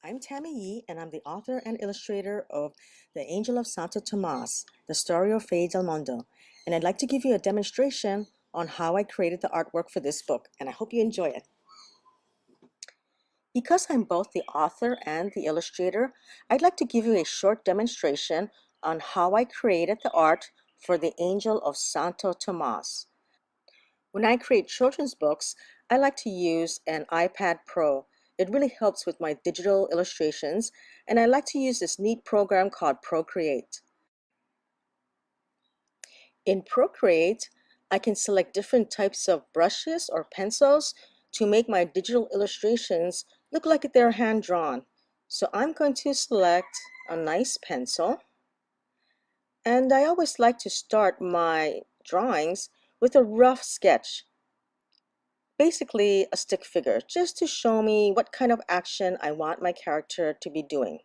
I'm Tammy Yee, and I'm the author and illustrator of The Angel of Santo Tomas, the story of Fay del Mundo. And I'd like to give you a demonstration on how I created the artwork for this book, and I hope you enjoy it. Because I'm both the author and the illustrator, I'd like to give you a short demonstration on how I created the art for The Angel of Santo Tomas. When I create children's books, I like to use an iPad Pro. It really helps with my digital illustrations, and I like to use this neat program called Procreate. In Procreate, I can select different types of brushes or pencils to make my digital illustrations look like they're hand-drawn. So I'm going to select a nice pencil, and I always like to start my drawings with a rough sketch. Basically a stick figure, just to show me what kind of action I want my character to be doing.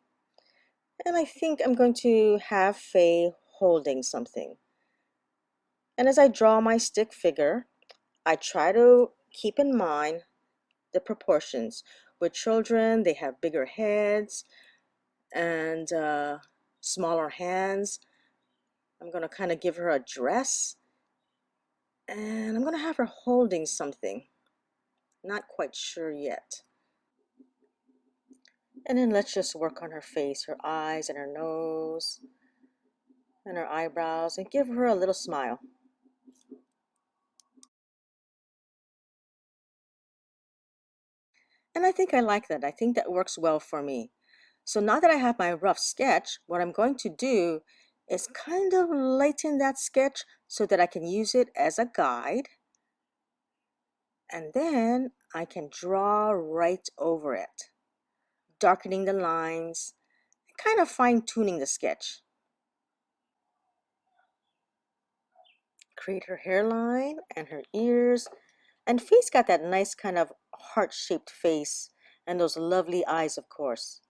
And I think I'm going to have Faye holding something. And as I draw my stick figure, I try to keep in mind the proportions. With children, they have bigger heads and smaller hands. I'm going to kind of give her a dress, and I'm going to have her holding something. Not quite sure yet. And then let's just work on her face, her eyes and her nose and her eyebrows, and give her a little smile. And I think I like that. I think that works well for me. So now that I have my rough sketch, what I'm going to do is kind of lighten that sketch so that I can use it as a guide. And then I can draw right over it, darkening the lines, kind of fine-tuning the sketch. Create her hairline and her ears. And Faye's got that nice kind of heart-shaped face and those lovely eyes, of course,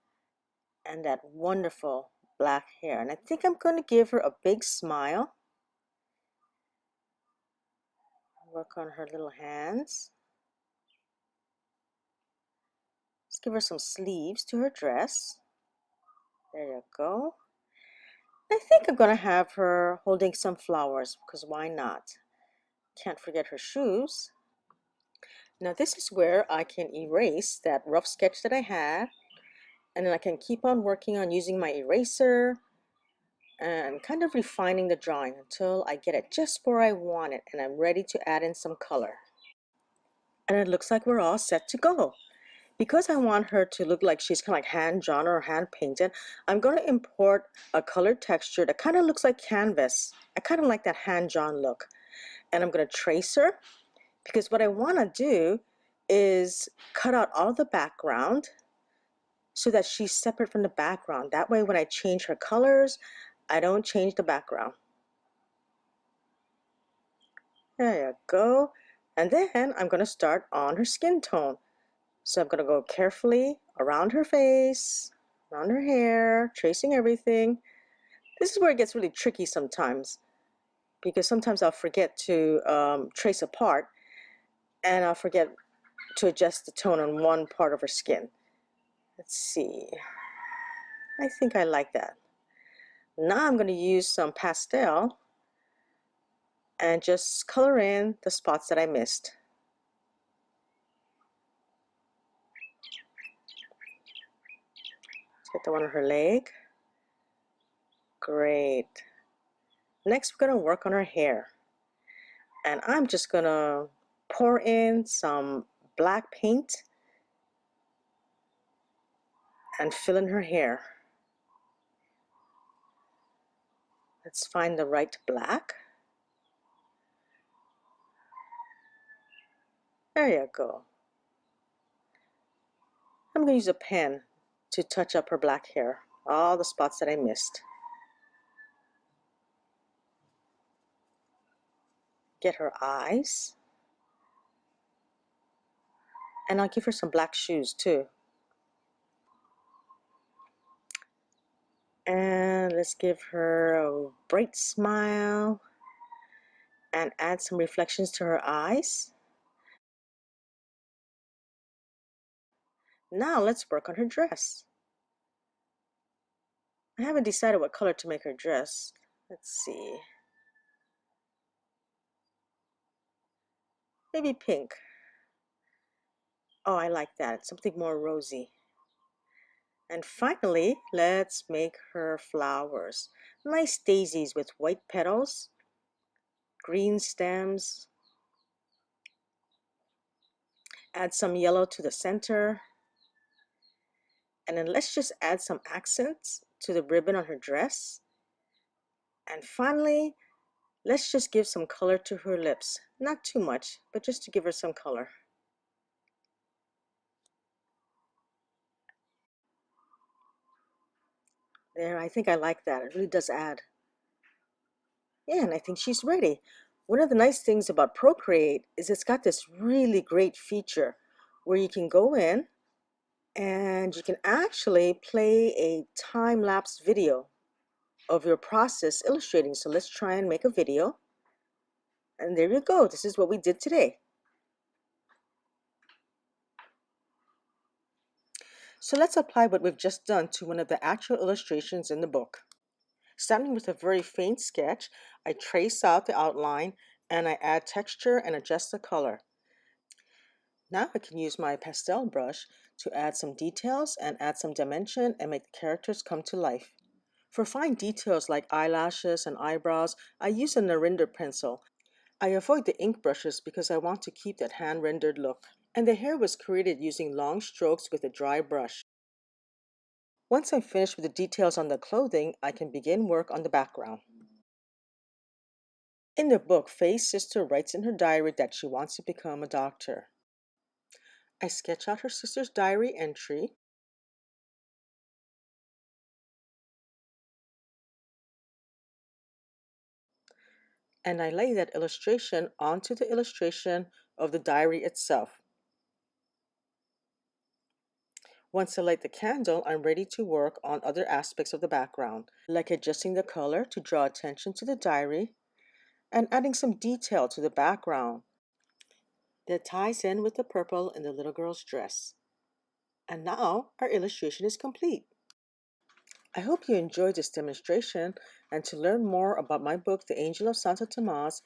and that wonderful black hair. And I think I'm going to give her a big smile. Work on her little hands. Let's give her some sleeves to her dress. There you go. I think I'm going to have her holding some flowers, because why not? Can't forget her shoes. Now this is where I can erase that rough sketch that I had, and then I can keep on working on using my eraser and kind of refining the drawing until I get it just where I want it and I'm ready to add in some color. And it looks like we're all set to go. Because I want her to look like she's kind of like hand drawn or hand painted, I'm going to import a colored texture that kind of looks like canvas. I kind of like that hand drawn look. And I'm going to trace her, because what I want to do is cut out all the background so that she's separate from the background. That way when I change her colors, I don't change the background. There you go. And then I'm going to start on her skin tone. So I'm going to go carefully around her face, around her hair, tracing everything. This is where it gets really tricky sometimes, because sometimes I'll forget to trace a part, and I'll forget to adjust the tone on one part of her skin. Let's see. I think I like that. Now I'm going to use some pastel and just color in the spots that I missed. Let's get the one on her leg. Great. Next, we're going to work on her hair. And I'm just going to pour in some black paint and fill in her hair. Let's find the right black. There you go. I'm going to use a pen to touch up her black hair, all the spots that I missed. Get her eyes. And I'll give her some black shoes too. And let's give her a bright smile and add some reflections to her eyes. Now let's work on her dress. I haven't decided what color to make her dress. Let's see. Maybe pink. Oh, I like that. Something more rosy. And finally, let's make her flowers. Nice daisies with white petals, green stems. Add some yellow to the center. And then let's just add some accents to the ribbon on her dress. And finally, let's just give some color to her lips. Not too much, but just to give her some color. There, I think I like that. It really does add. Yeah, and I think she's ready. One of the nice things about Procreate is it's got this really great feature where you can go in and you can actually play a time-lapse video of your process illustrating. So let's try and make a video. And there you go. This is what we did today. So let's apply what we've just done to one of the actual illustrations in the book. Starting with a very faint sketch, I trace out the outline and I add texture and adjust the color. Now I can use my pastel brush to add some details and add some dimension and make the characters come to life. For fine details like eyelashes and eyebrows, I use a Narinder pencil. I avoid the ink brushes because I want to keep that hand-rendered look. And the hair was created using long strokes with a dry brush. Once I'm finished with the details on the clothing, I can begin work on the background. In the book, Faye's sister writes in her diary that she wants to become a doctor. I sketch out her sister's diary entry. And I lay that illustration onto the illustration of the diary itself. Once I light the candle, I'm ready to work on other aspects of the background, like adjusting the color to draw attention to the diary and adding some detail to the background that ties in with the purple in the little girl's dress. And now our illustration is complete. I hope you enjoyed this demonstration, and to learn more about my book, The Angel of Santo Tomas,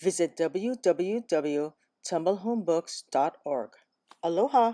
visit www.tumblehomebooks.org. Aloha!